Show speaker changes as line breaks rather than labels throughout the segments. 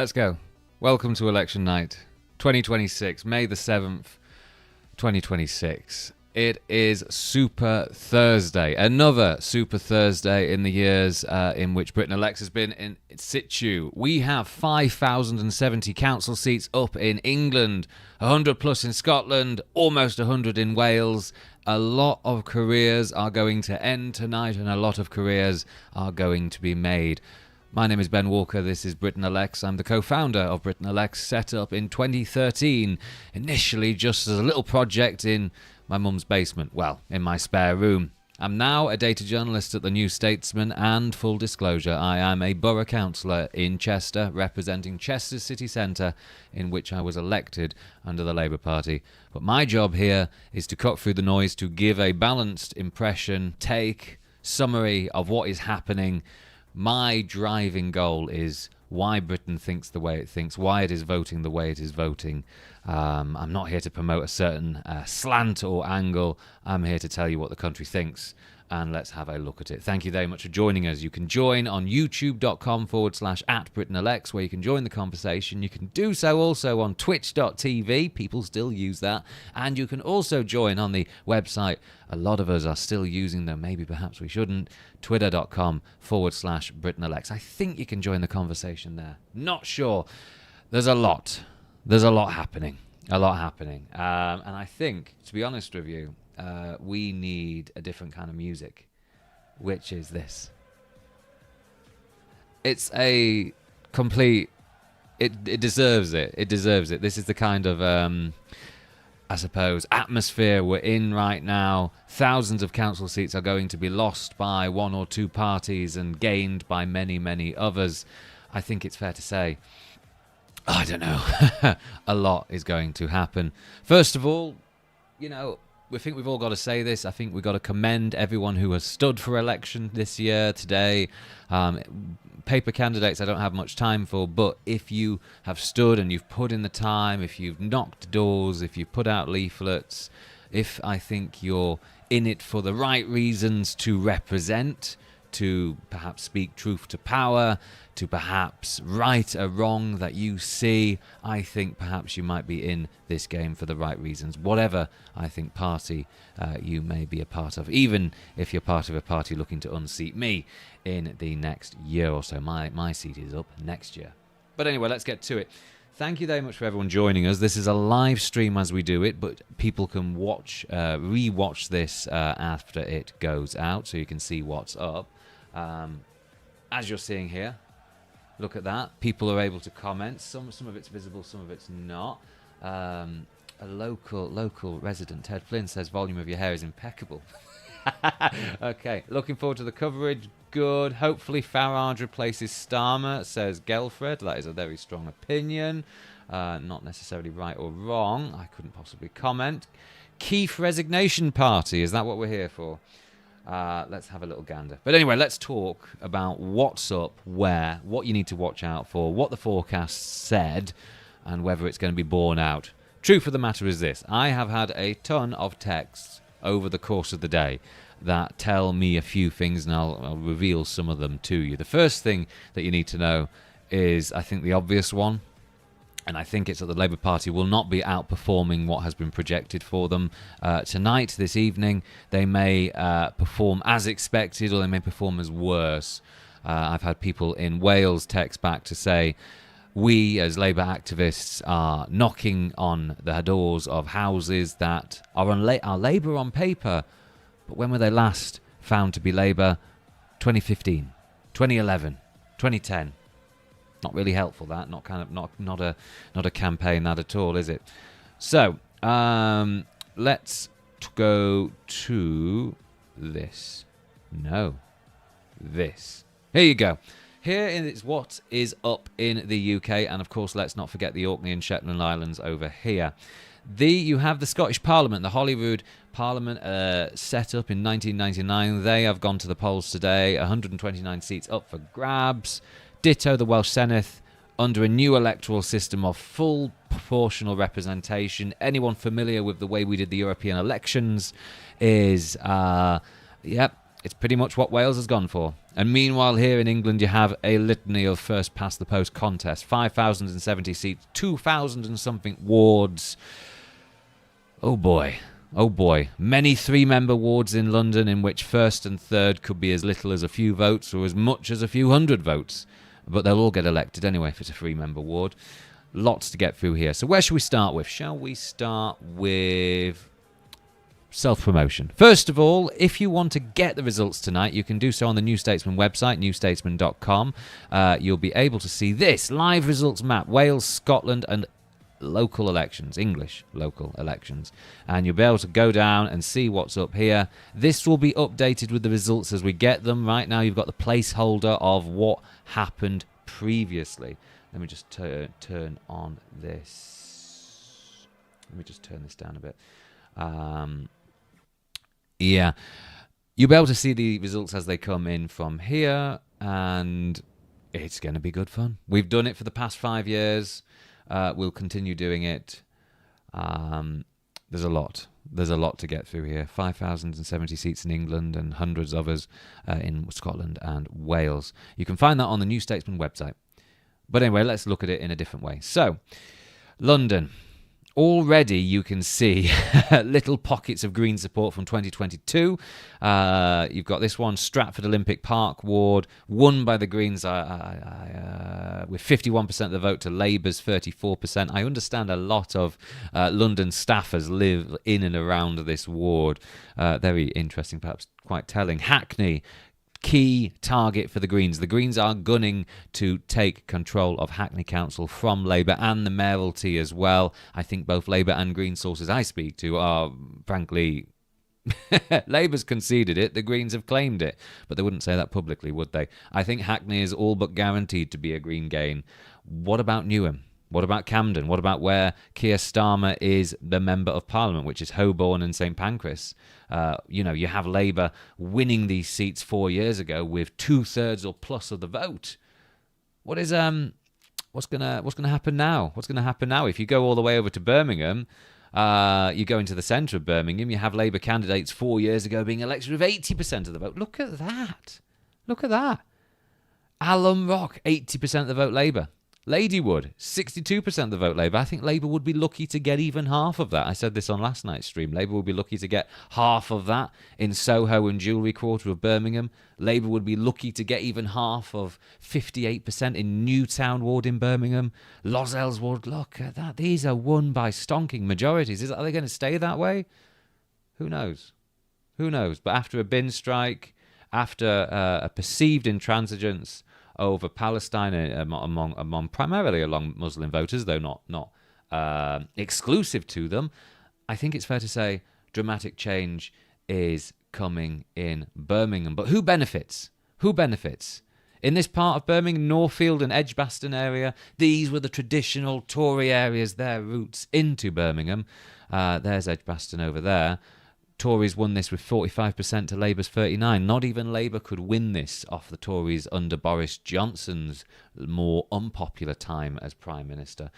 Let's go. Welcome to election night 2026, May the 7th, 2026. It is Super Thursday, another Super Thursday in the years in which Britain Elects has been in situ. We have 5,070 council seats up in England, 100 plus in Scotland, almost 100 in Wales. A lot of careers are going to end tonight and a lot of careers are going to be made. My name is Ben Walker, this is Britain Elects. I'm the co-founder of Britain Elects, set up in 2013, initially just as a little project in my mum's basement, well, in my spare room. I'm now a data journalist at the New Statesman, and full disclosure, I am a borough councillor in Chester, representing Chester city centre, in which I was elected under the Labour Party. But my job here is to cut through the noise, to give a balanced impression, summary of what is happening. My driving goal is why Britain thinks the way it thinks, why it is voting the way it is voting. I'm not here to promote a certain slant or angle. I'm here to tell you what the country thinks, and let's have a look at it. Thank you very much for joining us. You can join on youtube.com/@BritainElects, where you can join the conversation. You can do so also on twitch.tv. People still use that. And you can also join on the website. A lot of us are still using them. Maybe perhaps we shouldn't. Twitter.com/BritainElects. I think you can join the conversation there. Not sure. There's a lot happening. And I think, to be honest with you, we need a different kind of music, which is this. It's a complete... It deserves it. It deserves it. This is the kind of, I suppose, atmosphere we're in right now. Thousands of council seats are going to be lost by one or two parties and gained by many, many others. I think it's fair to say, I don't know, a lot is going to happen. First of all, we think we've all got to say this. I think we've got to commend everyone who has stood for election this year, today. Paper candidates I don't have much time for, but if you have stood and you've put in the time, if you've knocked doors, if you've put out leaflets, if I think you're in it for the right reasons to represent, to perhaps speak truth to power, to perhaps right a wrong that you see, I think perhaps you might be in this game for the right reasons, whatever I think party you may be a part of, even if you're part of a party looking to unseat me in the next year or so. My seat is up next year. But anyway, let's get to it. Thank you very much for everyone joining us. This is a live stream as we do it, but people can re-watch this after it goes out, so you can see what's up. As you're seeing here, look at that. People are able to comment. Some of it's visible, some of it's not. A local resident, Ted Flynn, says volume of your hair is impeccable. Okay, looking forward to the coverage. Good. Hopefully Farage replaces Starmer, says Gelfred. That is a very strong opinion. Not necessarily right or wrong. I couldn't possibly comment. Keith Resignation Party. Is that what we're here for? Let's have a little gander. But anyway, let's talk about what's up, where, what you need to watch out for, what the forecast said, and whether it's going to be borne out. Truth of the matter is this. I have had a ton of texts over the course of the day that tell me a few things, and I'll reveal some of them to you. The first thing that you need to know is, I think, the obvious one. And I think it's that the Labour Party will not be outperforming what has been projected for them. Tonight, this evening, they may perform as expected, or they may perform as worse. I've had people in Wales text back to say, we as Labour activists are knocking on the doors of houses that are Labour on paper, but when were they last found to be Labour? 2015, 2011, 2010. Not really helpful, that. Not a campaign, that at all, is it? So let's go to this. No, this. Here you go. Here is what is up in the UK, and of course, let's not forget the Orkney and Shetland Islands over here. You have the Scottish Parliament, the Holyrood Parliament, set up in 1999. They have gone to the polls today. 129 seats up for grabs. Ditto the Welsh Senedd, under a new electoral system of full proportional representation. Anyone familiar with the way we did the European elections is, It's pretty much what Wales has gone for. And meanwhile, here in England, you have a litany of first-past-the-post contests. 5,070 seats, 2,000 and something wards. Oh boy. Oh boy. Many three-member wards in London in which first and third could be as little as a few votes or as much as a few hundred votes. But they'll all get elected anyway if it's a three-member ward. Lots to get through here. So where should we start with? Shall we start with self-promotion? First of all, if you want to get the results tonight, you can do so on the New Statesman website, newstatesman.com. You'll be able to see this live results map, Wales, Scotland, and local elections, English local elections. And you'll be able to go down and see what's up here. This will be updated with the results as we get them. Right now, you've got the placeholder of what happened previously. Let me just turn on this. Let me just turn this down a bit. Yeah, you'll be able to see the results as they come in from here, and it's going to be good fun. We've done it for the past 5 years. We'll continue doing it. There's a lot to get through here. 5,070 seats in England and hundreds of us in Scotland and Wales. You can find that on the New Statesman website. But anyway, let's look at it in a different way. So, London. Already you can see little pockets of green support from 2022. You've got this one, Stratford Olympic Park ward, won by the Greens with 51% of the vote to Labour's 34%. I understand a lot of London staffers live in and around this ward. Very interesting, perhaps quite telling. Hackney, key target for the Greens. The Greens are gunning to take control of Hackney Council from Labour and the mayoralty as well. I think both Labour and Green sources I speak to are, frankly, Labour's conceded it, the Greens have claimed it, but they wouldn't say that publicly, would they? I think Hackney is all but guaranteed to be a Green gain. What about Newham? What about Camden? What about where Keir Starmer is the Member of Parliament, which is Holborn and St Pancras? You have Labour winning these seats 4 years ago with 2/3 or plus of the vote. What's gonna happen now? What's gonna happen now? If you go all the way over to Birmingham, you go into the centre of Birmingham, you have Labour candidates 4 years ago being elected with 80% of the vote. Look at that. Look at that. Alum Rock, 80% of the vote Labour. Ladywood, 62% of the vote Labour. I think Labour would be lucky to get even half of that. I said this on last night's stream. Labour would be lucky to get half of that in Soho and Jewellery Quarter of Birmingham. Labour would be lucky to get even half of 58% in Newtown Ward in Birmingham. Lozells Ward, look at that. These are won by stonking majorities. Are they going to stay that way? Who knows? Who knows? But after a bin strike, after a perceived intransigence over Palestine among primarily along Muslim voters, though not exclusive to them, I think it's fair to say dramatic change is coming in Birmingham. But who benefits? Who benefits? In this part of Birmingham, Northfield and Edgbaston area, these were the traditional Tory areas, their routes into Birmingham. There's Edgbaston over there. Tories won this with 45% to Labour's 39%. Not even Labour could win this off the Tories under Boris Johnson's more unpopular time as Prime Minister.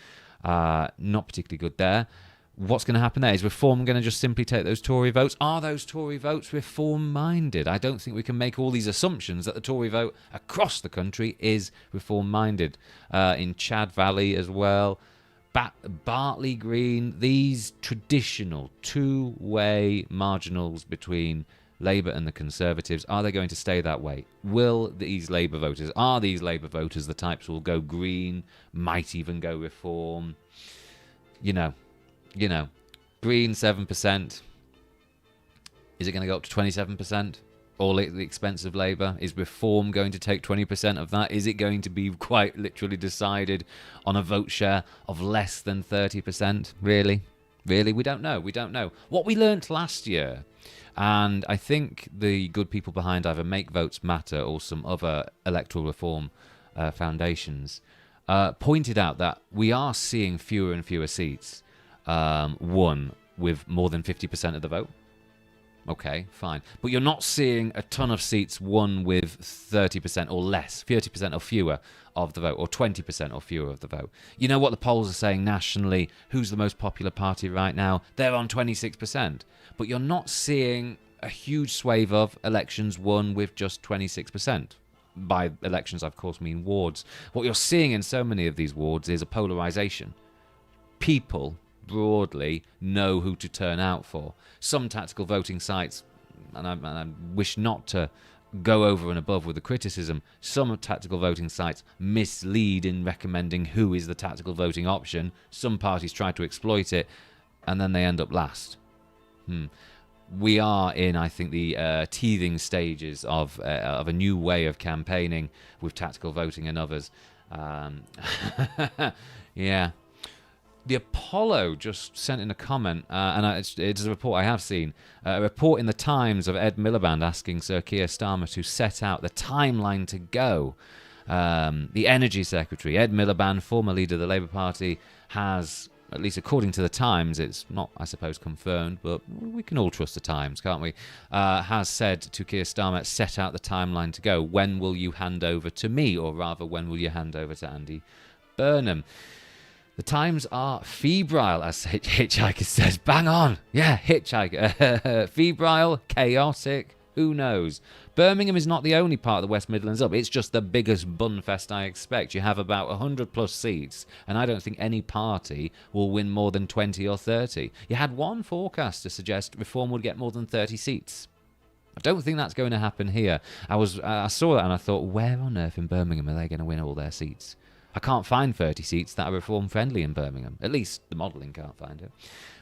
Not particularly good there. What's going to happen there? Is Reform going to just simply take those Tory votes? Are those Tory votes Reform-minded? I don't think we can make all these assumptions that the Tory vote across the country is Reform-minded. In Chad Valley as well. Bartley Green, these traditional two-way marginals between Labour and the Conservatives, are they going to stay that way? Are these Labour voters the types who will go Green, might even go Reform? You know, Green 7%. Is it going to go up to 27%? All at the expense of Labour? Is Reform going to take 20% of that? Is it going to be quite literally decided on a vote share of less than 30%? Really? We don't know. What we learnt last year, and I think the good people behind either Make Votes Matter or some other electoral reform foundations pointed out that we are seeing fewer and fewer seats won with more than 50% of the vote. Okay, fine. But you're not seeing a ton of seats won with 30% or less, 30% or fewer of the vote, or 20% or fewer of the vote. You know what the polls are saying nationally? Who's the most popular party right now? They're on 26%. But you're not seeing a huge swathe of elections won with just 26%. By elections, I of course mean wards. What you're seeing in so many of these wards is a polarisation. People broadly know who to turn out for. Some tactical voting sites, and I wish not to go over and above with the criticism, some tactical voting sites mislead in recommending who is the tactical voting option. Some parties try to exploit it, and then they end up last. We are in, I think, the teething stages of a new way of campaigning with tactical voting and others. Yeah. The Apollo just sent in a comment, and it's a report I have seen, a report in the Times of Ed Miliband asking Sir Keir Starmer to set out the timeline to go. The Energy Secretary, Ed Miliband, former leader of the Labour Party, has, at least according to the Times, it's not, I suppose, confirmed, but we can all trust the Times, can't we, has said to Keir Starmer, set out the timeline to go. When will you hand over to me? Or rather, when will you hand over to Andy Burnham? The Times are febrile, as Hitchhiker says. Bang on. Yeah, Hitchhiker. Febrile, chaotic, who knows? Birmingham is not the only part of the West Midlands up. It's just the biggest bunfest I expect. You have about 100 plus seats, and I don't think any party will win more than 20 or 30. You had one forecast to suggest Reform would get more than 30 seats. I don't think that's going to happen here. I saw that and I thought, where on earth in Birmingham are they going to win all their seats? I can't find 30 seats that are reform-friendly in Birmingham. At least the modelling can't find it.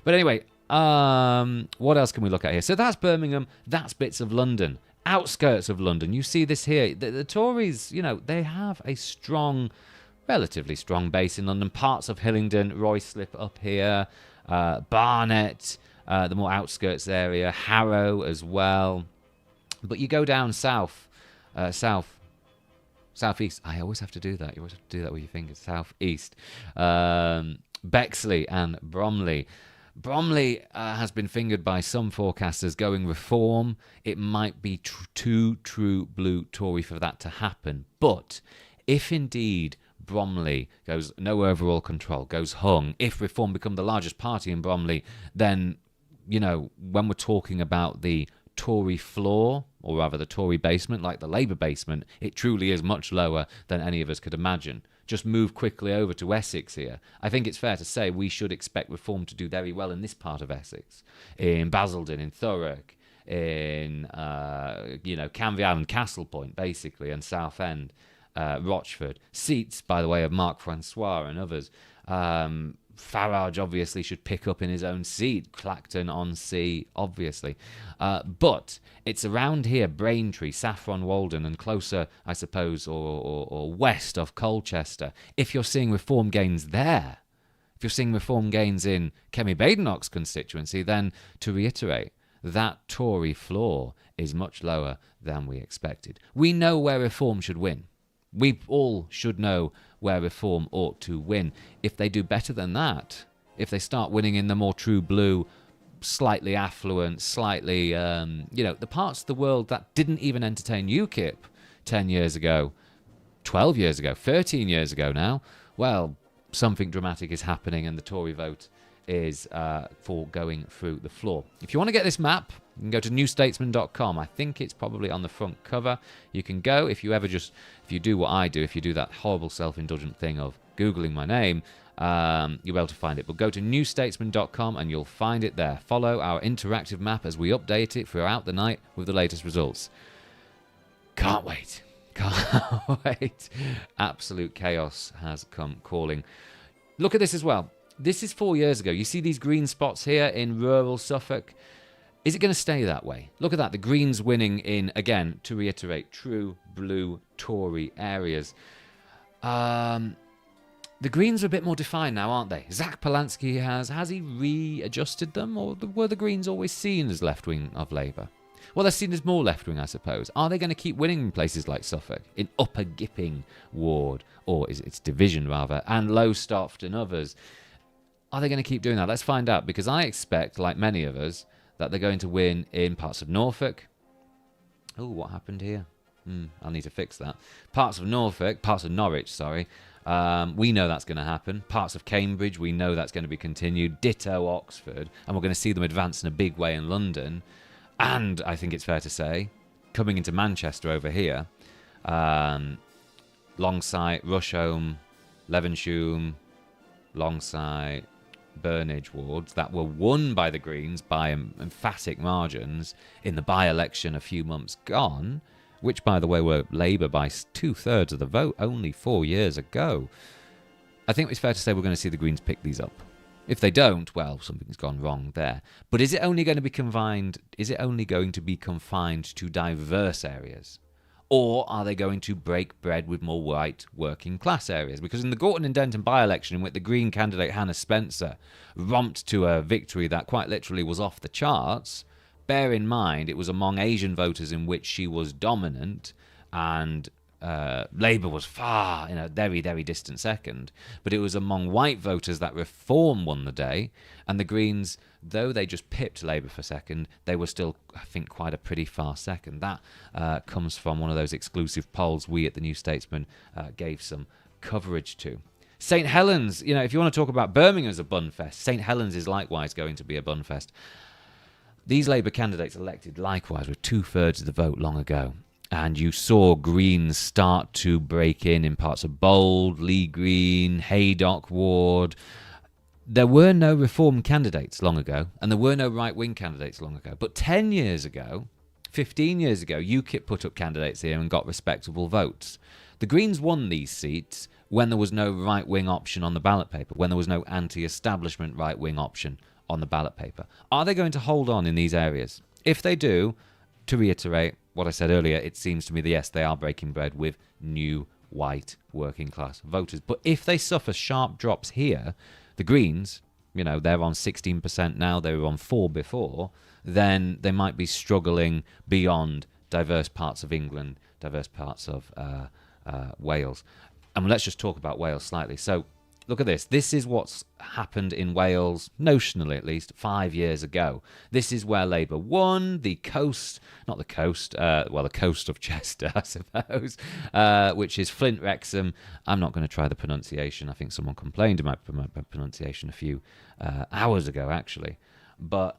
But anyway, what else can we look at here? So that's Birmingham. That's bits of London. Outskirts of London. You see this here. The Tories, they have a strong, relatively strong base in London. Parts of Hillingdon, Ruislip up here, Barnet, the more outskirts area, Harrow as well. But you go down southeast. I always have to do that. You always have to do that with your fingers. Southeast. Bexley and Bromley. Bromley has been fingered by some forecasters going Reform. It might be too true blue Tory for that to happen. But if indeed Bromley goes no overall control, goes hung, if Reform become the largest party in Bromley, then, when we're talking about the Tory floor, or rather the Tory basement, like the Labour basement, it truly is much lower than any of us could imagine. Just move quickly over to Essex here. I think it's fair to say we should expect Reform to do very well in this part of Essex, in Basildon, in Thurrock, in Canvey Island, Castle Point, basically, and Southend, Rochford. Seats, by the way, of Mark Francois and others. Farage obviously should pick up in his own seat. Clacton-on-Sea, obviously. But it's around here, Braintree, Saffron Walden, and closer, I suppose, or west of Colchester. If you're seeing Reform gains there, if you're seeing Reform gains in Kemi Badenoch's constituency, then, to reiterate, that Tory floor is much lower than we expected. We know where Reform should win. We all should know where Reform ought to win. If they do better than that, if they start winning in the more true blue, slightly affluent, slightly, the parts of the world that didn't even entertain UKIP 10 years ago, 12 years ago, 13 years ago now, well, something dramatic is happening and the Tory vote is for going through the floor. If you want to get this map, you can go to newstatesman.com. I think it's probably on the front cover. You can go, if you do what I do, if you do that horrible self-indulgent thing of Googling my name, you'll be able to find it. But go to newstatesman.com and you'll find it there. Follow our interactive map as we update it throughout the night with the latest results. Can't wait. Can't wait. Absolute chaos has come calling. Look at this as well. This is 4 years ago. You see these green spots here in rural Suffolk? Is it going to stay that way? Look at that. The Greens winning in, again, to reiterate, true blue Tory areas. The Greens are a bit more defined now, aren't they? Zach Polanski has he readjusted them? Or were the Greens always seen as left-wing of Labour? Well, they're seen as more left-wing, I suppose. Are they going to keep winning in places like Suffolk, in Upper Gipping Ward, or is it's Division, rather, and Lowestoft and others? Are they going to keep doing that? Let's find out, because I expect, like many of us, that they're going to win in parts of Norfolk. Oh, what happened here? I'll need to fix that. Parts of Norwich, sorry. We know that's going to happen. Parts of Cambridge, we know that's going to be continued. Ditto Oxford. And we're going to see them advance in a big way in London. And I think it's fair to say, coming into Manchester over here, Longsight, Rusholme, Levenshulme, Longsight, Burnage wards that were won by the Greens by emphatic margins in the by-election a few months gone, which, by the way, were Labour by 2/3 of the vote only 4 years ago. I think it's fair to say we're going to see the Greens pick these up. If they don't, well, something's gone wrong there. But is it only going to be confined? Is it only going to be confined to diverse areas? Or are they going to break bread with more white working class areas? Because in the Gorton and Denton by-election, in which the Green candidate Hannah Spencer romped to a victory that quite literally was off the charts, bear in mind it was among Asian voters in which she was dominant, and Labour was far in a very, very distant second. But it was among white voters that Reform won the day, and the Greens, though they just pipped Labour for second, they were still, I think, quite a pretty far second. That comes from one of those exclusive polls we at the New Statesman gave some coverage to. St Helens, if you want to talk about Birmingham as a bunfest, St Helens is likewise going to be a bunfest. These Labour candidates elected likewise with 2/3 of the vote long ago. And you saw Greens start to break in parts of Bold, Lee Green, Haydock Ward. There were no Reform candidates long ago, and there were no right-wing candidates long ago. But 10 years ago, 15 years ago, UKIP put up candidates here and got respectable votes. The Greens won these seats when there was no right-wing option on the ballot paper, when there was no anti-establishment right-wing option on the ballot paper. Are they going to hold on in these areas? If they do, to reiterate what I said earlier, it seems to me that yes, they are breaking bread with new white working class voters. But if they suffer sharp drops here, the Greens, they're on 16% now, they were on 4% before, then they might be struggling beyond diverse parts of England, diverse parts of Wales. And let's just talk about Wales slightly. So look at this. This is what's happened in Wales, notionally at least, 5 years ago. This is where Labour won the coast of Chester, I suppose, which is Flint Wrexham. I'm not going to try the pronunciation. I think someone complained about my pronunciation a few hours ago, actually. But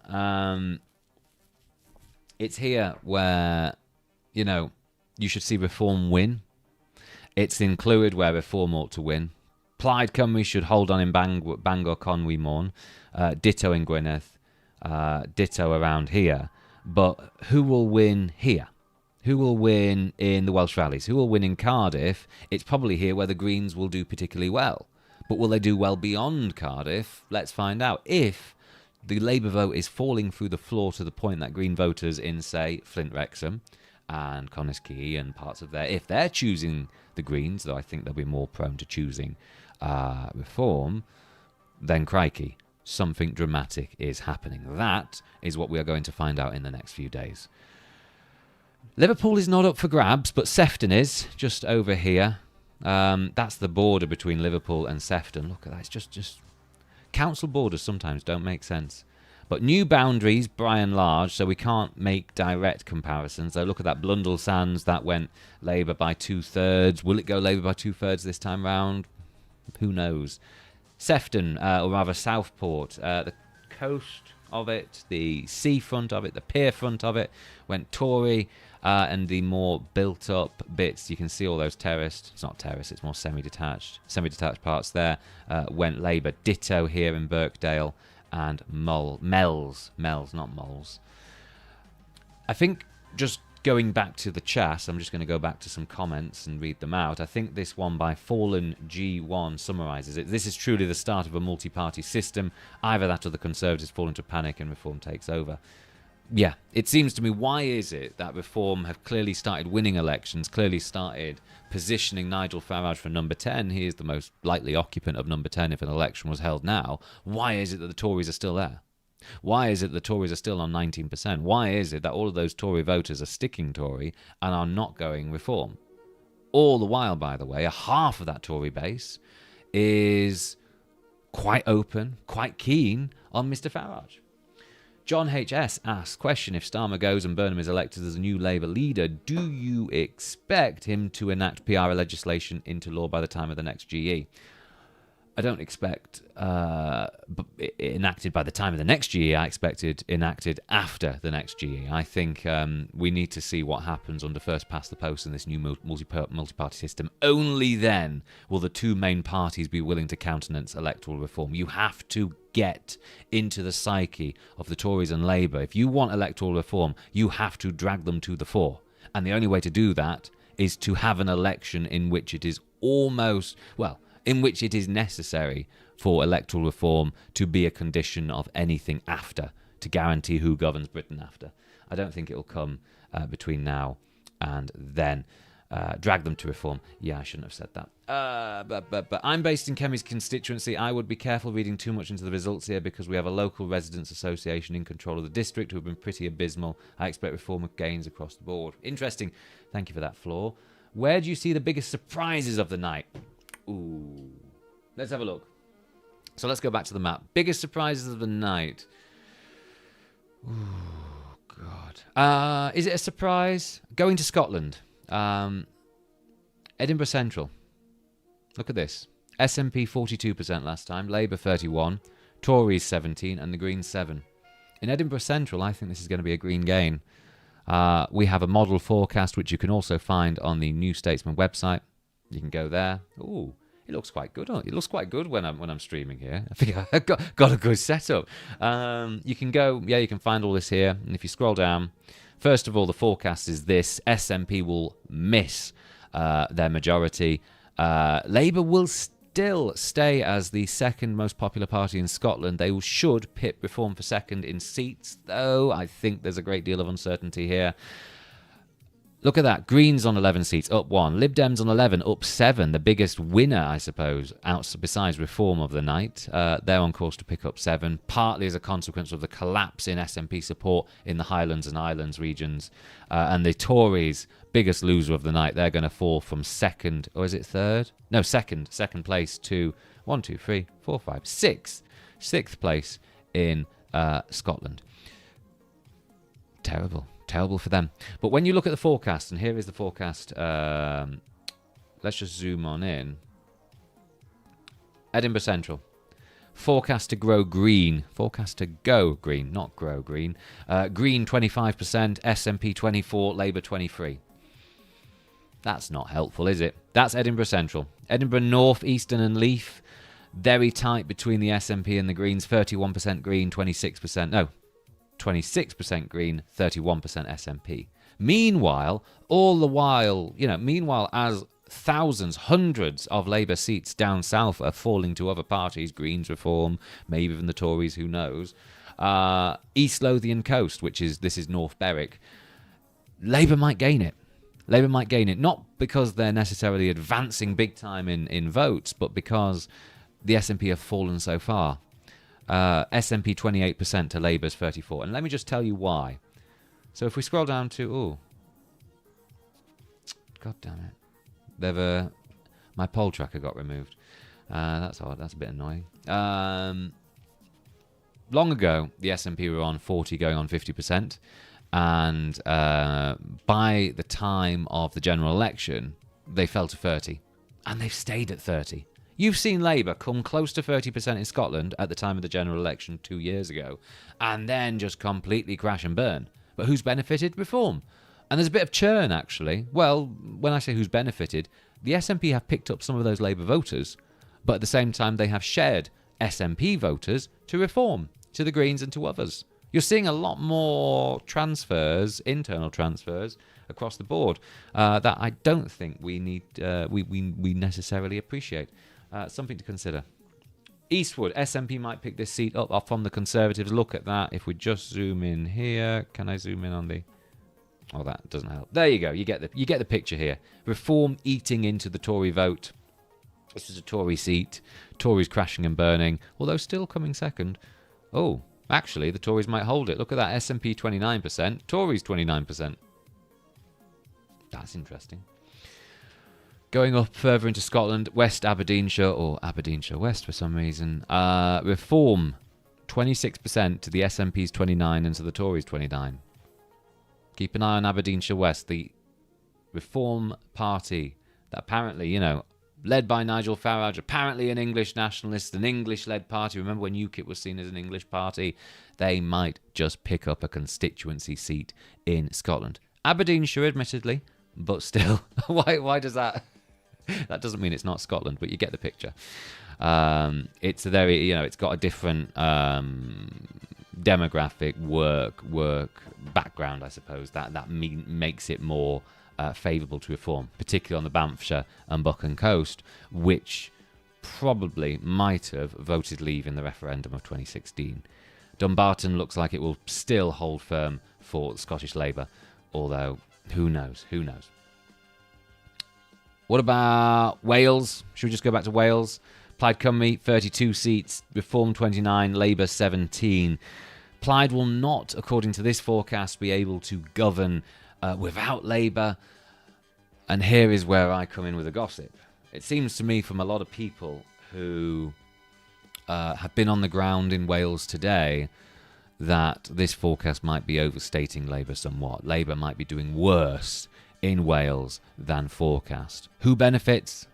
it's here where, you should see Reform win. It's in Clwyd where Reform ought to win. Plaid Cymru should hold on in Bangor, Conwy, Morn. Ditto in Gwynedd. Ditto around here. But who will win here? Who will win in the Welsh Valleys? Who will win in Cardiff? It's probably here where the Greens will do particularly well. But will they do well beyond Cardiff? Let's find out. If the Labour vote is falling through the floor to the point that Green voters in, say, Flint Wrexham and Conisky and parts of there, if they're choosing the Greens, though I think they'll be more prone to choosing Reform, then crikey, something dramatic is happening. That is what we are going to find out in the next few days. Liverpool is not up for grabs, but Sefton is, just over here. That's the border between Liverpool and Sefton. Look at that, it's just council borders sometimes don't make sense. But new boundaries, by and large, so we can't make direct comparisons. So look at that Blundell Sands, that went Labour by 2/3. Will it go Labour by 2/3 this time round? Who knows? Sefton, or rather Southport, the coast of it, the seafront of it, the pier front of it, went Tory, and the more built-up bits, you can see all those terraced, it's not terraced, it's more semi-detached parts there, went Labour. Ditto here in Birkdale and Mells, not Moles. I think just going back to the chat, I'm just going to go back to some comments and read them out. I think this one by Fallen G1 summarises it. This is truly the start of a multi-party system. Either that or the Conservatives fall into panic and Reform takes over. Yeah, it seems to me, why is it that Reform have clearly started winning elections, clearly started positioning Nigel Farage for number 10? He is the most likely occupant of number 10 if an election was held now. Why is it that the Tories are still there? Why is it the Tories are still on 19%? Why is it that all of those Tory voters are sticking Tory and are not going Reform? All the while, by the way, a half of that Tory base is quite open, quite keen on Mr Farage. John HS asks, question, if Starmer goes and Burnham is elected as a new Labour leader, do you expect him to enact PR legislation into law by the time of the next GE? I don't expect enacted by the time of the next GE. I expect it enacted after the next GE. I think we need to see what happens under first past the post in this new multi-party system. Only then will the two main parties be willing to countenance electoral reform. You have to get into the psyche of the Tories and Labour. If you want electoral reform, you have to drag them to the fore. And the only way to do that is to have an election in which it is in which it is necessary for electoral reform to be a condition of anything after, to guarantee who governs Britain after. I don't think it will come between now and then. Drag them to reform. Yeah, I shouldn't have said that. But I'm based in Kemi's constituency. I would be careful reading too much into the results here because we have a local residents association in control of the district who have been pretty abysmal. I expect reform gains across the board. Interesting. Thank you for that, Floor. Where do you see the biggest surprises of the night? Ooh. Let's have a look. So let's go back to the map. Biggest surprises of the night. Ooh, God. Is it a surprise? Going to Scotland. Edinburgh Central. Look at this. SNP 42% last time. Labour 31%. Tories 17%. And the Greens 7%. In Edinburgh Central, I think this is going to be a Green gain. We have a model forecast, which you can also find on the New Statesman website. You can go there. Ooh, it looks quite good. It looks quite good when I'm streaming here. I think I've got a good setup. You can go. Yeah, you can find all this here. And if you scroll down, first of all, the forecast is this: SNP will miss their majority. Labour will still stay as the second most popular party in Scotland. They should pit Reform for second in seats, though I think there's a great deal of uncertainty here. Look at that. Greens on 11 seats, up 1. Lib Dems on 11, up 7. The biggest winner, I suppose, besides Reform of the night. They're on course to pick up 7, partly as a consequence of the collapse in SNP support in the Highlands and Islands regions. And the Tories, biggest loser of the night, they're going to fall from second, or is it third? No, second place to 1, 2, 3, 4, 5, 6. Sixth place in Scotland. Terrible for them. But when you look at the forecast, and here is the forecast, let's just zoom on in. Edinburgh Central. Forecast to go green, not grow green. Green 25%, SNP 24%, Labour 23%. That's not helpful, is it? That's Edinburgh Central. Edinburgh North, Eastern and Leith, very tight between the SNP and the Greens, 31% Green, 26% Green, 31% SNP. Meanwhile, as thousands, hundreds of Labour seats down south are falling to other parties, Greens, Reform, maybe even the Tories, who knows. East Lothian Coast, this is North Berwick, Labour might gain it. Not because they're necessarily advancing big time in votes, but because the SNP have fallen so far. SNP 28% to Labour's 34%. And let me just tell you why. So if we scroll down to... God damn it. My poll tracker got removed. That's odd. That's a bit annoying. Long ago, the SNP were on 40 going on 50%. And by the time of the general election, they fell to 30. And they've stayed at 30. You've seen Labour come close to 30% in Scotland at the time of the general election 2 years ago, and then just completely crash and burn. But who's benefited? Reform. And there's a bit of churn, actually. Well, when I say who's benefited, the SNP have picked up some of those Labour voters, but at the same time they have shared SNP voters to Reform, to the Greens and to others. You're seeing a lot more transfers, internal transfers, across the board that I don't think we need, we necessarily appreciate. Something to consider. Eastwood, SNP might pick this seat up from the Conservatives. Look at that. If we just zoom in here, can I zoom in on the... Oh, that doesn't help. There you go. You get the picture here. Reform eating into the Tory vote. This is a Tory seat. Tories crashing and burning, although still coming second. Oh, actually, the Tories might hold it. Look at that. SNP 29%. Tories 29%. That's interesting. Going up further into Scotland, West Aberdeenshire, or Aberdeenshire West for some reason. Reform, 26% to the SNP's 29% and to the Tories 29%. Keep an eye on Aberdeenshire West, the Reform Party that apparently, led by Nigel Farage, apparently an English nationalist, an English-led party. Remember when UKIP was seen as an English party? They might just pick up a constituency seat in Scotland. Aberdeenshire, admittedly, but still. Why does that... That doesn't mean it's not Scotland, but you get the picture. It's a very, it's got a different demographic work background, I suppose. That makes it more favourable to reform, particularly on the Banffshire and Buchan coast, which probably might have voted leave in the referendum of 2016. Dumbarton looks like it will still hold firm for Scottish Labour, although who knows? What about Wales? Should we just go back to Wales? Plaid Cymru, 32 seats, Reform 29, Labour 17. Plaid will not, according to this forecast, be able to govern without Labour. And here is where I come in with a gossip. It seems to me from a lot of people who have been on the ground in Wales today that this forecast might be overstating Labour somewhat. Labour might be doing worse in Wales than forecast. Who benefits?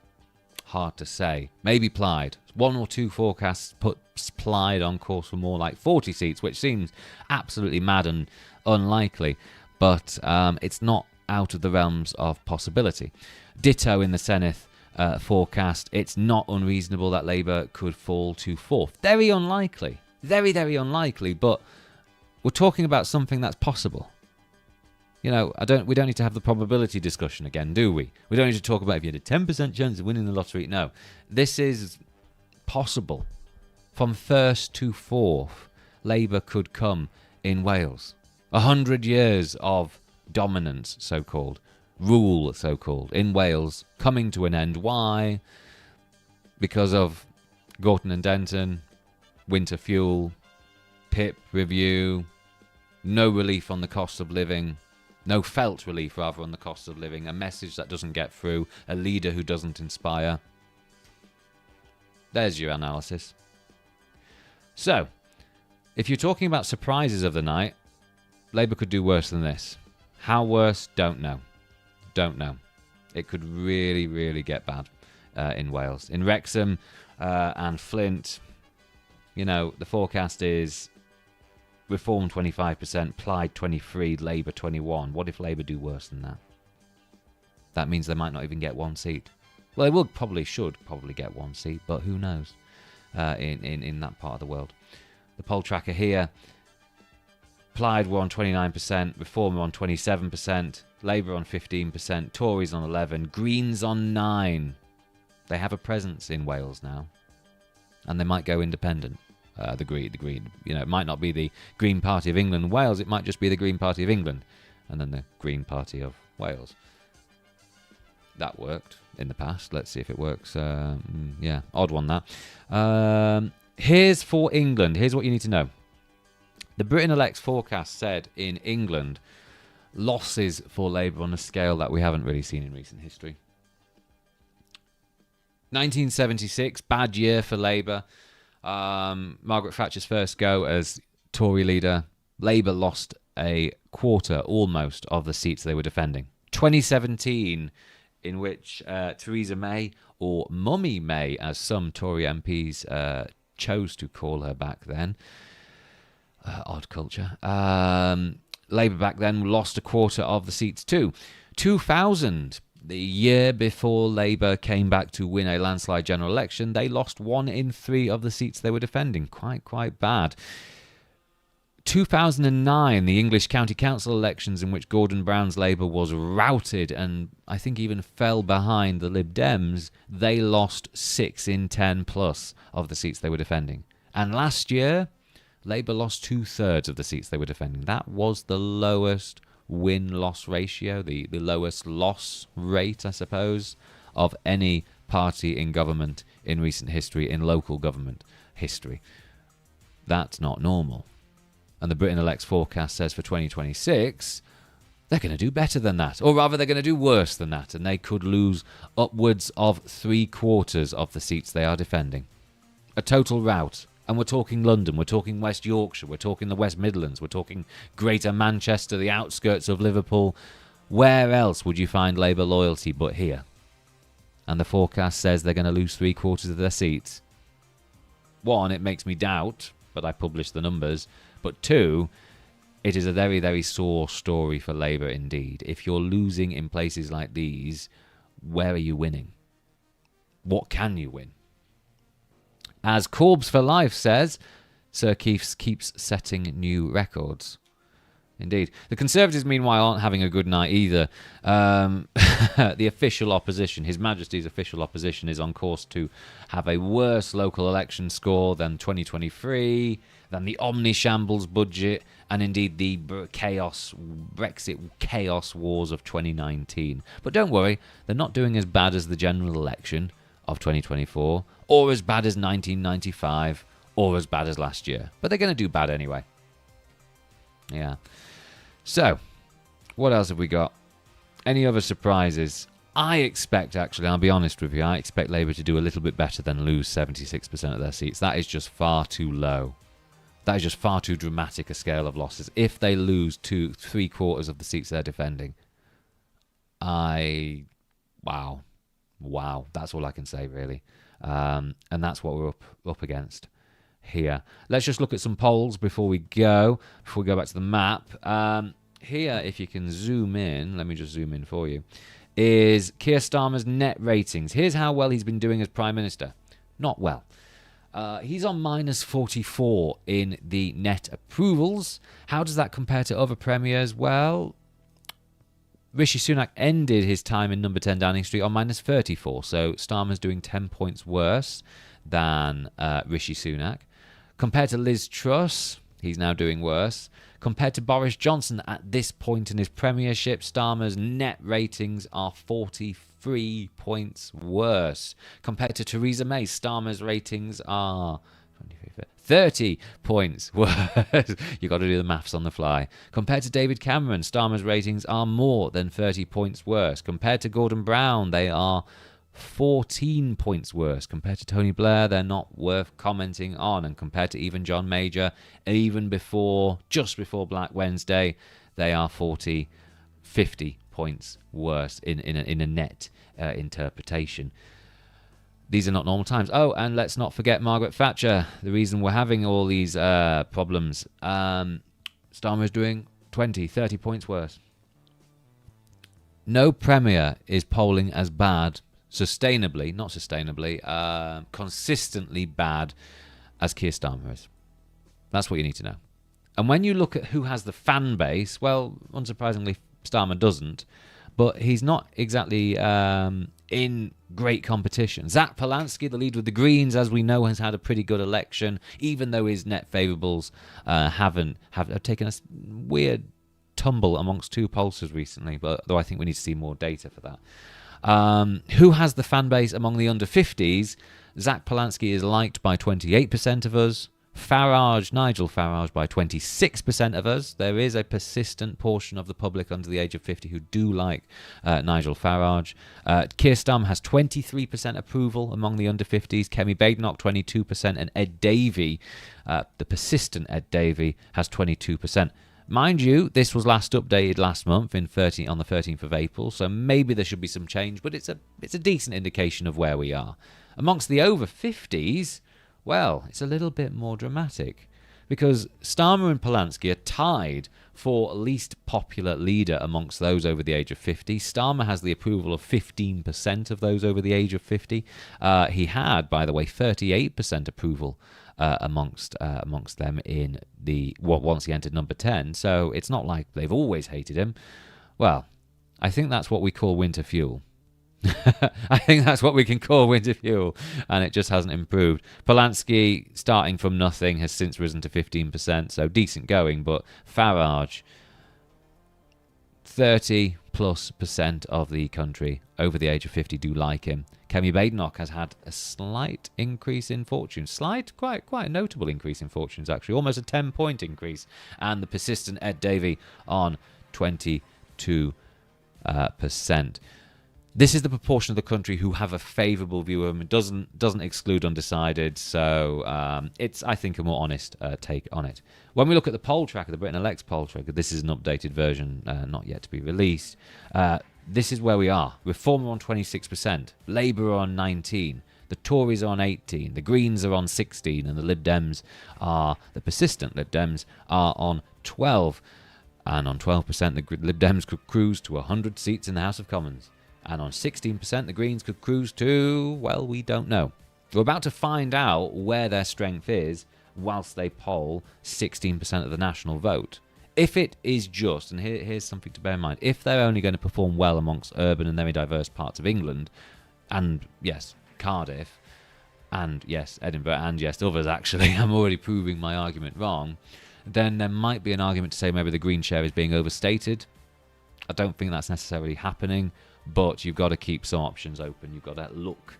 Hard to say. Maybe Plaid. One or two forecasts put Plaid on course for more like 40 seats, which seems absolutely mad and unlikely. But it's not out of the realms of possibility. Ditto in the Senedd forecast. It's not unreasonable that Labour could fall to fourth. Very unlikely. Very, very unlikely. But we're talking about something that's possible. We don't need to have the probability discussion again, do we? We don't need to talk about if you had a 10% chance of winning the lottery. No. This is possible. From first to fourth, Labour could come in Wales. 100 years of dominance, so-called, rule, so-called, in Wales, coming to an end. Why? Because of Gorton and Denton, winter fuel, PIP review, no relief on the cost of living, no felt relief, rather, on the cost of living, a message that doesn't get through, a leader who doesn't inspire. There's your analysis. So, if you're talking about surprises of the night, Labour could do worse than this. How worse? Don't know. It could really, really get bad in Wales. In Wrexham and Flint, the forecast is Reform 25%, Plaid 23%, Labour 21%. What if Labour do worse than that? That means they might not even get one seat. Well, they should probably get one seat, but who knows in that part of the world. The poll tracker here, Plaid were on 29%, Reform were on 27%, Labour on 15%, Tories on 11%, Greens on 9%. They have a presence in Wales now, and they might go independent. The Green, it might not be the Green Party of England and Wales, it might just be the Green Party of England, and then the Green Party of Wales. That worked in the past. Let's see if it works. Odd one that. Here's for England. Here's what you need to know. The Britain Elect's forecast said in England, losses for Labour on a scale that we haven't really seen in recent history. 1976, bad year for Labour. Margaret Thatcher's first go as Tory leader. Labour lost a quarter, almost, of the seats they were defending. 2017, in which Theresa May, or Mummy May, as some Tory MPs chose to call her back then, odd culture, Labour back then lost a quarter of the seats too. 2000, the year before Labour came back to win a landslide general election, they lost 1 in 3 of the seats they were defending. Quite bad. 2009, the English County Council elections, in which Gordon Brown's Labour was routed and I think even fell behind the Lib Dems, they lost 6 in 10 plus of the seats they were defending. And last year, Labour lost 2/3 of the seats they were defending. That was the lowest win-loss ratio, the lowest loss rate, I suppose, of any party in government in recent history, in local government history. That's not normal. And the Britain Elect's forecast says for 2026, they're going to do better than that. Or rather, they're going to do worse than that. And they could lose upwards of 3/4 of the seats they are defending. A total rout. And we're talking London, we're talking West Yorkshire, we're talking the West Midlands, we're talking Greater Manchester, the outskirts of Liverpool. Where else would you find Labour loyalty but here? and the forecast says they're going to lose 3/4 of their seats. One, it makes me doubt, but I published the numbers. But two, it is a very, very sore story for Labour indeed. If you're losing in places like these, where are you winning? What can you win? As Corbs for Life says, Sir Keith keeps setting new records. Indeed. The Conservatives, meanwhile, aren't having a good night either. The official opposition, His Majesty's official opposition, is on course to have a worse local election score than 2023, than the omni-shambles budget, and indeed the Brexit chaos wars of 2019. But don't worry, they're not doing as bad as the general election of 2024, or as bad as 1995, or as bad as last year. But they're going to do bad anyway. Yeah. So, what else have we got? Any other surprises? I expect, actually, I'll be honest with you, I expect Labour to do a little bit better than lose 76% of their seats. That is just far too low. That is just far too dramatic a scale of losses. If they lose 3/4 of the seats they're defending, wow. That's all I can say, really. And that's what we're up against here. Let's just look at some polls before we go back to the map. Here, if you can zoom in, let me just zoom in for you, is Keir Starmer's net ratings. Here's how well he's been doing as Prime Minister. Not well. He's on -44 in the net approvals. How does that compare to other premiers? Well, Rishi Sunak ended his time in number 10 Downing Street on -34, so Starmer's doing 10 points worse than Rishi Sunak. Compared to Liz Truss, he's now doing worse. Compared to Boris Johnson at this point in his premiership, Starmer's net ratings are 43 points worse. Compared to Theresa May, Starmer's ratings are 30 points worse. You've got to do the maths on the fly. Compared to David Cameron, Starmer's ratings are more than 30 points worse. Compared to Gordon Brown, they are 14 points worse. Compared to Tony Blair, they're not worth commenting on. And compared to even John Major, just before Black Wednesday, they are 50 points worse in a net interpretation. These are not normal times. Oh, and let's not forget Margaret Thatcher. The reason we're having all these problems. Starmer is doing 30 points worse. No premier is polling as bad, consistently bad as Keir Starmer is. That's what you need to know. And when you look at who has the fan base, well, unsurprisingly, Starmer doesn't, but he's not exactly in great competition. Zach Polanski, the leader of the Greens, as we know, has had a pretty good election, even though his net favourables have taken a weird tumble amongst two pollsters recently, but though I think we need to see more data for that. Who has the fan base among the under 50s? Zach Polanski is liked by 28% of us. Nigel Farage by 26% of us. There is a persistent portion of the public under the age of 50 who do like Nigel Farage. Keir Starmer has 23% approval among the under 50s. Kemi Badenoch 22%, and Ed Davey, the persistent Ed Davey, has 22%. Mind you, this was last updated last month on the 13th of April, so maybe there should be some change, but it's a decent indication of where we are. Amongst the over 50s, well, it's a little bit more dramatic, because Starmer and Polanski are tied for least popular leader amongst those over the age of 50. Starmer has the approval of 15% of those over the age of 50. He had, by the way, 38% approval amongst them once he entered number 10. So it's not like they've always hated him. Well, I think that's what we call winter fuel. I think that's what we can call winter fuel, and it just hasn't improved. Polanski, starting from nothing, has since risen to 15%, so decent going, but Farage, 30+% of the country over the age of 50 do like him. Kemi Badenoch has had a slight increase in fortunes. Quite a notable increase in fortunes, actually. Almost a 10-point increase. And the persistent Ed Davey on 22%. This is the proportion of the country who have a favourable view of him. It doesn't exclude undecided, so it's, I think, a more honest take on it. When we look at the poll tracker, the Britain Elects poll tracker, this is an updated version, not yet to be released. This is where we are. Reform are on 26%. Labour are on 19%. The Tories are on 18%. The Greens are on 16%. And the Lib Dems the persistent Lib Dems are on 12%. And on 12%, the Lib Dems could cruise to 100 seats in the House of Commons. And on 16%, the Greens could cruise to, well, we don't know. We're about to find out where their strength is whilst they poll 16% of the national vote. If it is just, and here's something to bear in mind, if they're only going to perform well amongst urban and very diverse parts of England, and yes, Cardiff, and yes, Edinburgh, and yes, others actually, I'm already proving my argument wrong, then there might be an argument to say maybe the Green share is being overstated. I don't think that's necessarily happening, but you've got to keep some options open. You've got to look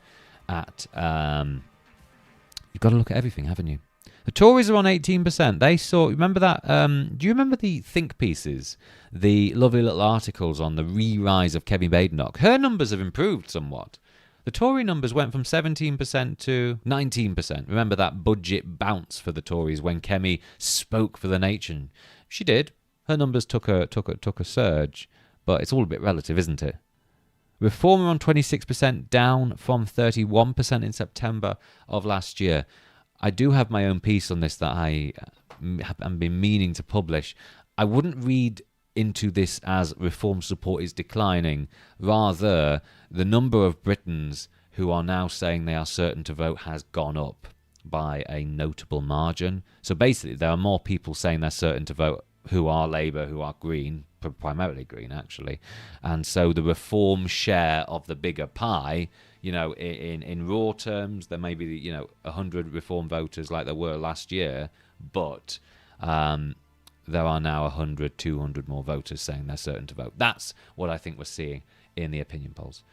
at everything, haven't you? The Tories are on 18%. They saw, remember that, do you remember the think pieces, the lovely little articles on the re-rise of Kemi Badenoch? Her numbers have improved somewhat. The Tory numbers went from 17% to 19%. Remember that budget bounce for the Tories when Kemi spoke for the nation? She did. Her numbers took a surge, but it's all a bit relative, isn't it? Reform are on 26%, down from 31% in September of last year. I do have my own piece on this that I have been meaning to publish. I wouldn't read into this as Reform support is declining. Rather, the number of Britons who are now saying they are certain to vote has gone up by a notable margin. So basically, there are more people saying they're certain to vote who are Labour, who are Green, primarily Green actually. And so the Reform share of the bigger pie, in raw terms, there may be 100 Reform voters like there were last year, but there are now 100, 200 more voters saying they're certain to vote. That's what I think we're seeing in the opinion polls.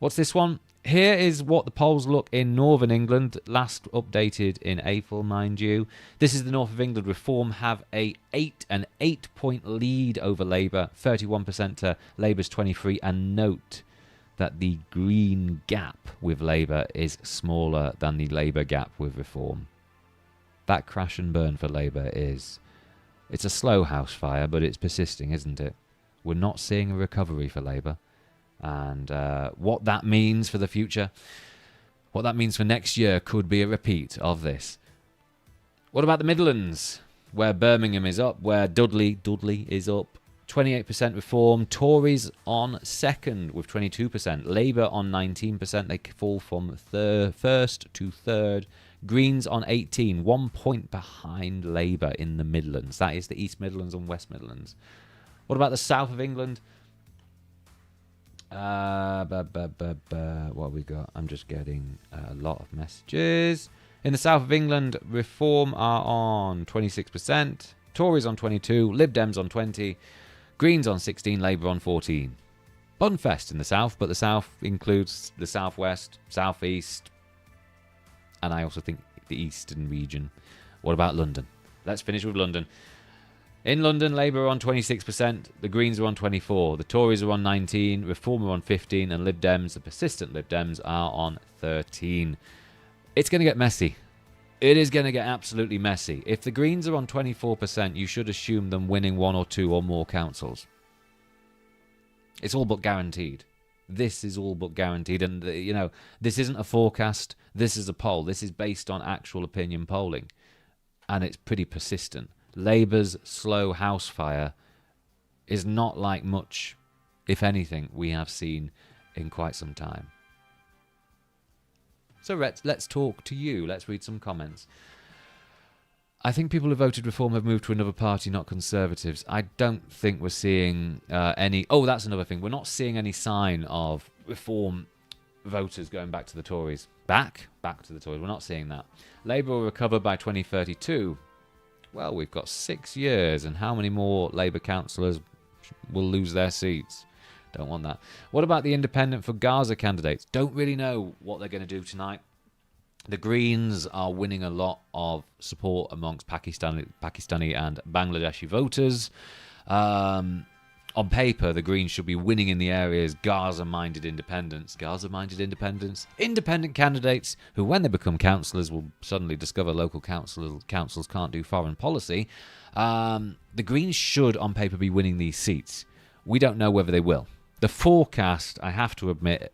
What's this one? Here is what the polls look in Northern England, last updated in April, mind you. This is the North of England. Reform have an 8-point lead over Labour, 31% to Labour's 23%. And note that the Green gap with Labour is smaller than the Labour gap with Reform. That crash and burn for Labour it's a slow house fire, but it's persisting, isn't it? We're not seeing a recovery for Labour. And what that means for the future, what that means for next year could be a repeat of this. What about the Midlands, where Birmingham is up, where Dudley is up? 28% Reform, Tories on second with 22%, Labour on 19%, they fall from first to third. Greens on 18, 1 point behind Labour in the Midlands. That is the East Midlands and West Midlands. What about the South of England? What have we got? I'm just getting a lot of messages. In the South of England, Reform are on 26%, Tories on 22%, Lib Dems on 20%, Greens on 16%, Labour on 14%. Bunfest in the South, but the South includes the South West, South East, and I also think the Eastern region. What about London? Let's finish with London. In London, Labour are on 26%, the Greens are on 24%, the Tories are on 19%, Reform are on 15%, and Lib Dems, the persistent Lib Dems, are on 13%. It's going to get messy. It is going to get absolutely messy. If the Greens are on 24%, you should assume them winning 1 or 2 or more councils. It's all but guaranteed. This is all but guaranteed. And, this isn't a forecast. This is a poll. This is based on actual opinion polling. And it's pretty persistent. Labour's slow house fire is not like much, if anything, we have seen in quite some time. So let's talk to you. Let's read some comments. I think people who voted Reform have moved to another party, not Conservatives. I don't think we're seeing any... Oh, that's another thing. We're not seeing any sign of Reform voters going back to the Tories. Back to the Tories. We're not seeing that. Labour will recover by 2032. Well, we've got 6 years, and how many more Labour councillors will lose their seats? Don't want that. What about the independent for Gaza candidates? Don't really know what they're going to do tonight. The Greens are winning a lot of support amongst Pakistani and Bangladeshi voters. On paper, the Greens should be winning in the areas Gaza-minded independents. Independent candidates who, when they become councillors, will suddenly discover local councils can't do foreign policy. The Greens should, on paper, be winning these seats. We don't know whether they will. The forecast, I have to admit,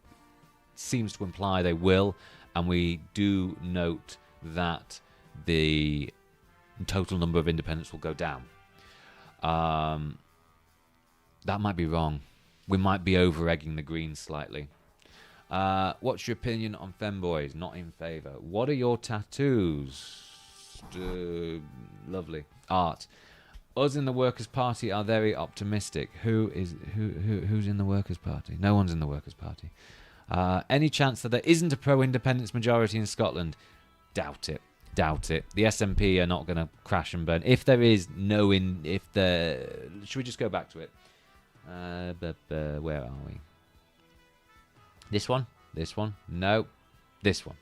seems to imply they will, and we do note that the total number of independents will go down. That might be wrong. We might be over-egging the Greens slightly. What's your opinion on femboys? Not in favour. What are your tattoos? Lovely. Art. Us in the Workers' Party are very optimistic. Who's in the Workers' Party? No one's in the Workers' Party. Any chance that there isn't a pro-independence majority in Scotland? Doubt it. Doubt it. The SNP are not going to crash and burn. If there is no should we just go back to it? Where are we? This one? This one? No. This one.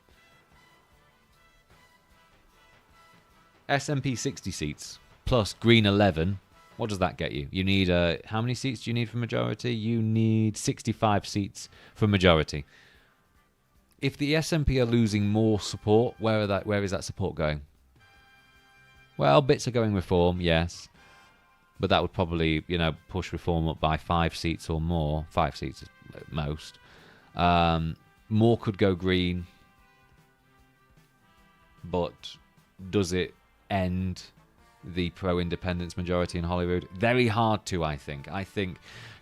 SNP 60 seats plus Green 11. What does that get you? You need how many seats do you need for majority? You need 65 seats for majority. If the SNP are losing more support, where is that support going? Well, bits are going Reform, yes. But that would probably, push Reform up by 5 seats or more. 5 seats at most. More could go Green. But does it end the pro-independence majority in Holyrood? Very hard to, I think. I think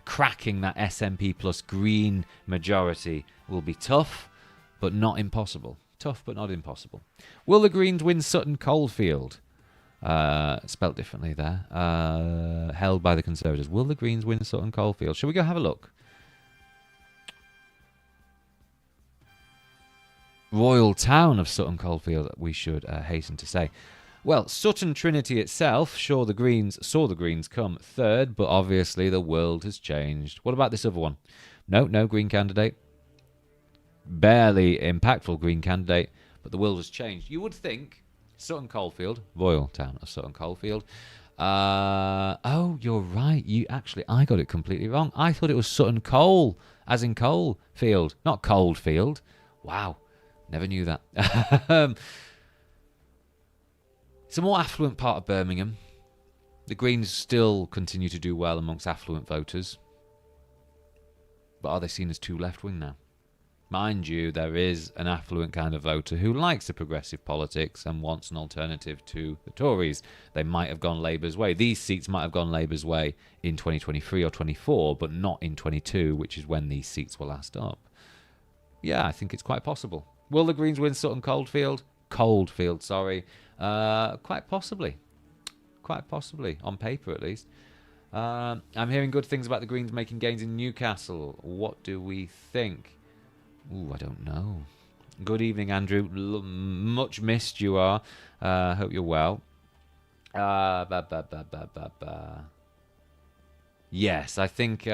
cracking that SNP plus Green majority will be tough, but not impossible. Tough, but not impossible. Will the Greens win Sutton Coldfield? Spelt differently there. Held by the Conservatives. Will the Greens win Sutton Coldfield? Shall we go have a look? Royal town of Sutton Coldfield, we should hasten to say. Well, Sutton Trinity itself saw the Greens come third, but obviously the world has changed. What about this other one? No Green candidate. Barely impactful Green candidate, but the world has changed. You would think Sutton Coldfield, royal town of Sutton Coldfield. Oh, you're right. I got it completely wrong. I thought it was Sutton Coal, as in coal field, not Coldfield. Wow, never knew that. It's a more affluent part of Birmingham. The Greens still continue to do well amongst affluent voters. But are they seen as too left-wing now? Mind you, there is an affluent kind of voter who likes the progressive politics and wants an alternative to the Tories. They might have gone Labour's way. These seats might have gone Labour's way in 2023 or 24, but not in 22, which is when these seats were last up. Yeah, I think it's quite possible. Will the Greens win Sutton Coldfield? Coldfield, sorry. Quite possibly. Quite possibly, on paper at least. I'm hearing good things about the Greens making gains in Newcastle. What do we think? Ooh, I don't know. Good evening, Andrew. Much missed you are. Hope you're well. Yes, I think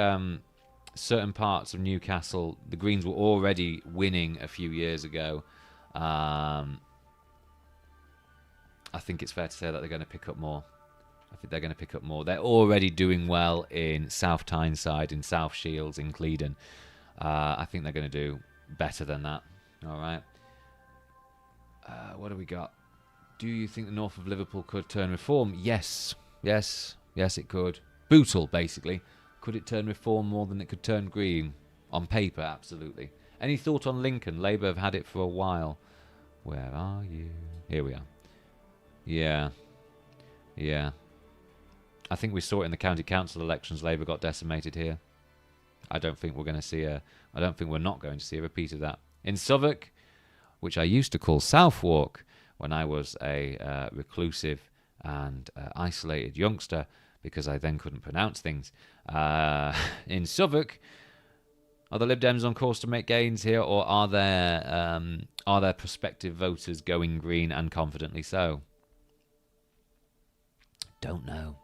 certain parts of Newcastle, the Greens were already winning a few years ago. I think it's fair to say that they're going to pick up more. They're already doing well in South Tyneside, in South Shields, in Clevedon. I think they're going to do better than that. All right. What do we got? Do you think the north of Liverpool could turn Reform? Yes, it could. Bootle, basically. Could it turn Reform more than it could turn Green? On paper, absolutely. Any thought on Lincoln? Labour have had it for a while. Where are you? Here we are. Yeah. I think we saw it in the county council elections. Labour got decimated here. I don't think we're not going to see a repeat of that. In Southwark, which I used to call Southwark when I was a reclusive and isolated youngster, because I then couldn't pronounce things. In Southwark, are the Lib Dems on course to make gains here, or are their prospective voters going Green and confidently so? Don't know.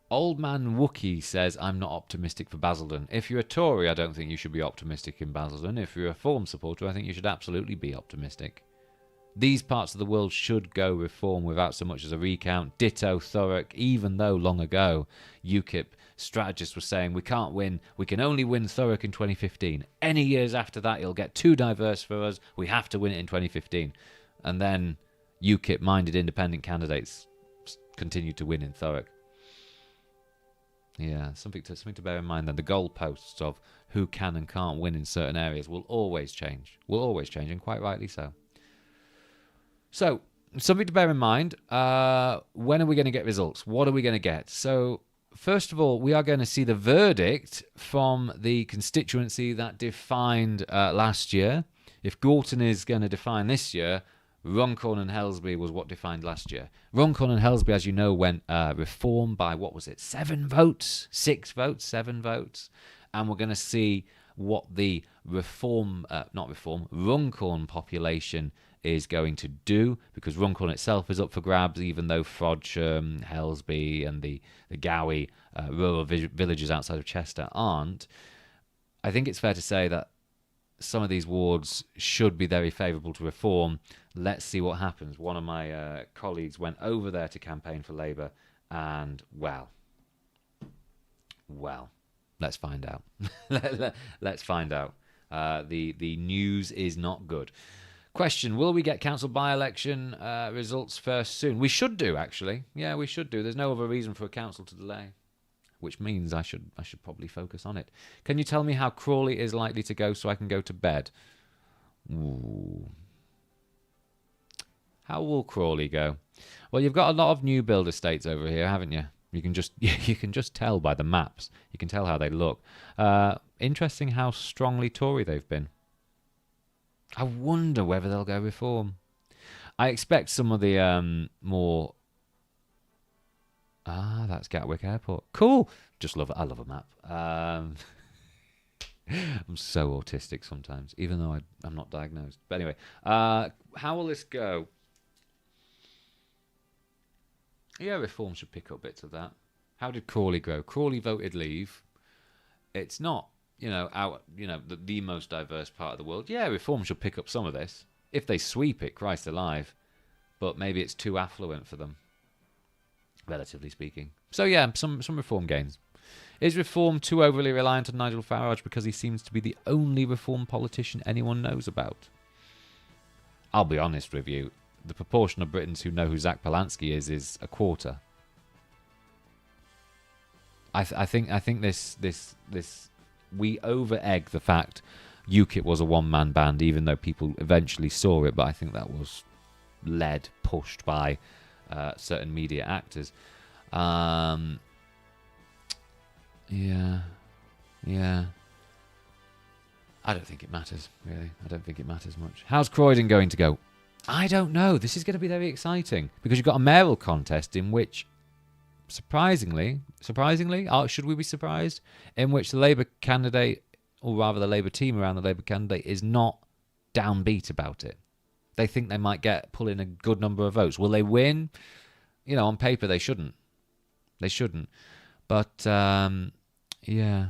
Old Man Wookie says, I'm not optimistic for Basildon. If you're a Tory, I don't think you should be optimistic in Basildon. If you're a Reform supporter, I think you should absolutely be optimistic. These parts of the world should go Reform without so much as a recount. Ditto Thurrock, even though long ago UKIP strategists were saying we can't win, we can only win Thurrock in 2015. Any years after that, it'll get too diverse for us. We have to win it in 2015. And then UKIP-minded independent candidates continued to win in Thurrock. Yeah, something to bear in mind. Then the goalposts of who can and can't win in certain areas will always change. Will always change, and quite rightly so. So something to bear in mind. When are we going to get results? What are we going to get? So first of all, we are going to see the verdict from the constituency that defined last year. If Gorton is going to define this year, Runcorn and Helsby was what defined last year. Runcorn and Helsby, as you know, went reform by, what was it, 7 votes? 6 votes? 7 votes? And we're going to see what the Runcorn population is going to do, because Runcorn itself is up for grabs, even though Frodsham, Helsby and the Gowie rural villages outside of Chester aren't. I think it's fair to say that some of these wards should be very favourable to reform. Let's see what happens. One of my colleagues went over there to campaign for Labour, and well, let's find out. Let's find out. The news is not good. Question, will we get council by-election results first soon? We should do, actually. Yeah, we should do. There's no other reason for a council to delay, which means I should probably focus on it. Can you tell me how Crawley is likely to go so I can go to bed? Ooh. How will Crawley go? Well, you've got a lot of new build estates over here, haven't you? You can just tell by the maps. You can tell how they look. Interesting how strongly Tory they've been. I wonder whether they'll go reform. I expect some of the more... that's Gatwick Airport. Cool. Just love it. I love a map. I'm so autistic sometimes, even though I'm not diagnosed. But anyway, how will this go? Yeah, reform should pick up bits of that. How did Crawley go? Crawley voted leave. It's not, the most diverse part of the world. Yeah, reform should pick up some of this. If they sweep it, Christ alive. But maybe it's too affluent for them, relatively speaking. So yeah, some reform gains. Is reform too overly reliant on Nigel Farage because he seems to be the only reform politician anyone knows about? I'll be honest with you. The proportion of Britons who know who Zach Polanski is a quarter. I think this we over-egg the fact UKIP was a one-man band, even though people eventually saw it. But I think that was pushed by certain media actors. Yeah. I don't think it matters, really. I don't think it matters much. How's Croydon going to go? I don't know. This is going to be very exciting because you've got a mayoral contest in which, surprisingly, should we be surprised? In which the Labour candidate, or rather the Labour team around the Labour candidate, is not downbeat about it. They think they might pull in a good number of votes. Will they win? On paper they shouldn't. But yeah.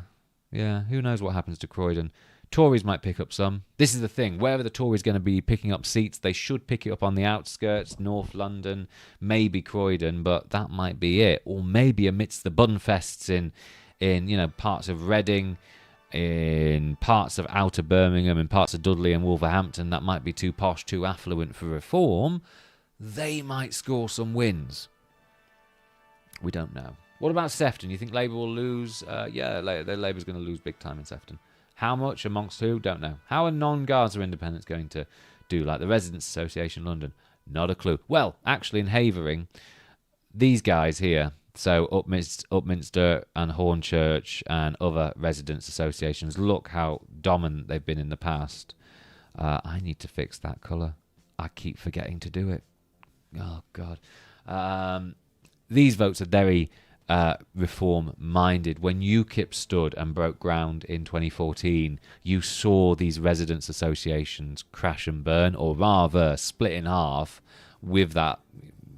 Who knows what happens to Croydon? Tories might pick up some. This is the thing. Wherever the Tories going to be picking up seats, they should pick it up on the outskirts, North London, maybe Croydon, but that might be it. Or maybe amidst the bunfests in parts of Reading, in parts of Outer Birmingham, in parts of Dudley and Wolverhampton, that might be too posh, too affluent for reform. They might score some wins. We don't know. What about Sefton? You think Labour will lose? Yeah, Labour's going to lose big time in Sefton. How much amongst who? Don't know. How are non-Guards or independents going to do? Like the Residents Association London? Not a clue. Well, actually in Havering, these guys here, so Upminster and Hornchurch and other residents' associations, look how dominant they've been in the past. I need to fix that colour. I keep forgetting to do it. Oh, God. These votes are very... reform-minded. When UKIP stood and broke ground in 2014, you saw these residents' associations crash and burn, or rather split in half, with that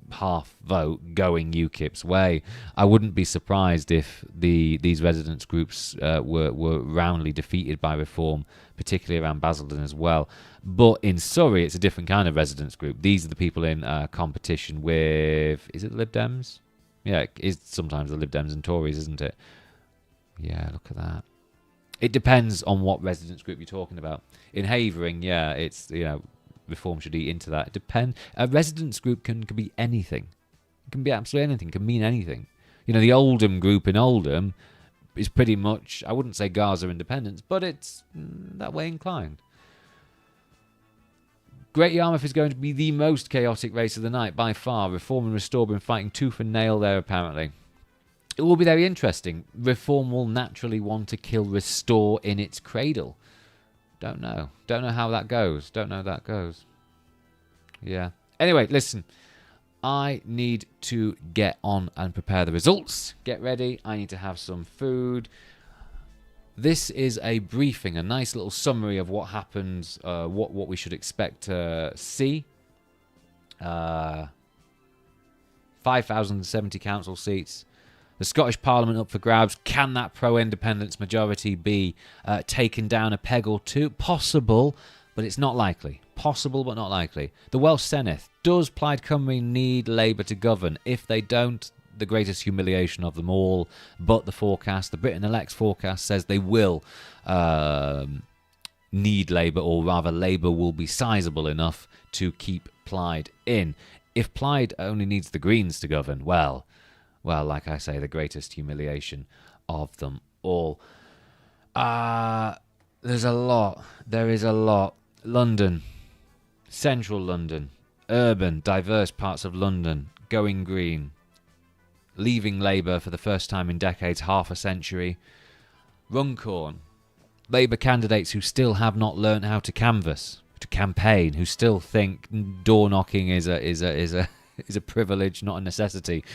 half vote going UKIP's way. I wouldn't be surprised if these residents' groups were roundly defeated by reform, particularly around Basildon as well. But in Surrey, it's a different kind of residents' group. These are the people in competition with... Is it the Lib Dems? Yeah, it is sometimes the Lib Dems and Tories, isn't it? Yeah, look at that. It depends on what residents group you're talking about. In Havering, yeah, it's, reform should eat into that. It depends. A residents group can be anything. It can be absolutely anything. It can mean anything. You know, the Oldham group in Oldham is pretty much, I wouldn't say Gaza independence, but it's that way inclined. Great Yarmouth is going to be the most chaotic race of the night by far. Reform and Restore been fighting tooth and nail there, apparently. It will be very interesting. Reform will naturally want to kill Restore in its cradle. Don't know. Don't know how that goes. Don't know how that goes. Yeah. Anyway, listen. I need to get on and prepare the results. Get ready. I need to have some food. This is a briefing, a nice little summary of what happens, what we should expect to see. 5,070 council seats. The Scottish Parliament up for grabs. Can that pro-independence majority be taken down a peg or two? Possible, but it's not likely. Possible, but not likely. The Welsh Senedd. Does Plaid Cymru need Labour to govern? If they don't, the greatest humiliation of them all. But the forecast, the Britain Elect's forecast, says they will need Labour, or rather Labour will be sizable enough to keep Plaid in. If Plaid only needs the Greens to govern, well, like I say, the greatest humiliation of them all. There's a lot. There is a lot. London, central London, urban, diverse parts of London, going green, leaving Labour for the first time in decades, half a century. Runcorn, Labour candidates who still have not learned how to canvass, to campaign, who still think door knocking is a privilege, not a necessity.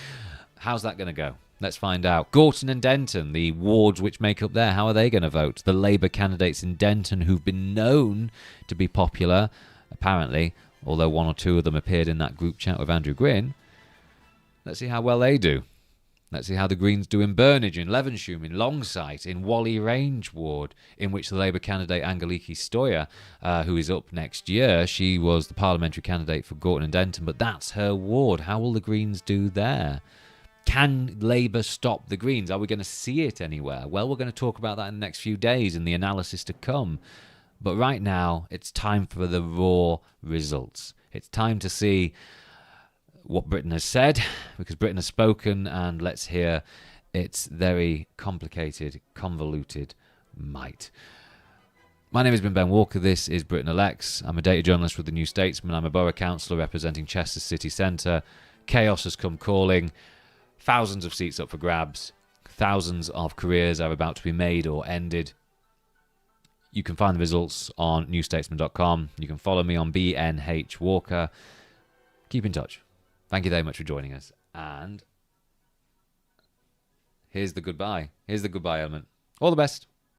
How's that going to go? Let's find out. Gorton and Denton, the wards which make up there, how are they going to vote? The Labour candidates in Denton who've been known to be popular, apparently, although one or two of them appeared in that group chat with Andrew Gwynn. Let's see how well they do. Let's see how the Greens do in Burnage, in Levenshulme, in Longsight, in Whalley Range ward, in which the Labour candidate Angeliki Stoyer, who is up next year, she was the parliamentary candidate for Gorton and Denton, but that's her ward. How will the Greens do there? Can Labour stop the Greens? Are we going to see it anywhere? Well, we're going to talk about that in the next few days in the analysis to come. But right now, it's time for the raw results. It's time to see what Britain has said, because Britain has spoken, and let's hear its very complicated, convoluted might. My name has been Ben Walker. This is Britain Elects. I'm a data journalist with the New Statesman. I'm a borough councillor representing Chester City Centre. Chaos has come calling. Thousands of seats up for grabs. Thousands of careers are about to be made or ended. You can find the results on newstatesman.com. You can follow me on BNH Walker. Keep in touch. Thank you very much for joining us. And here's the goodbye. Here's the goodbye element. All the best.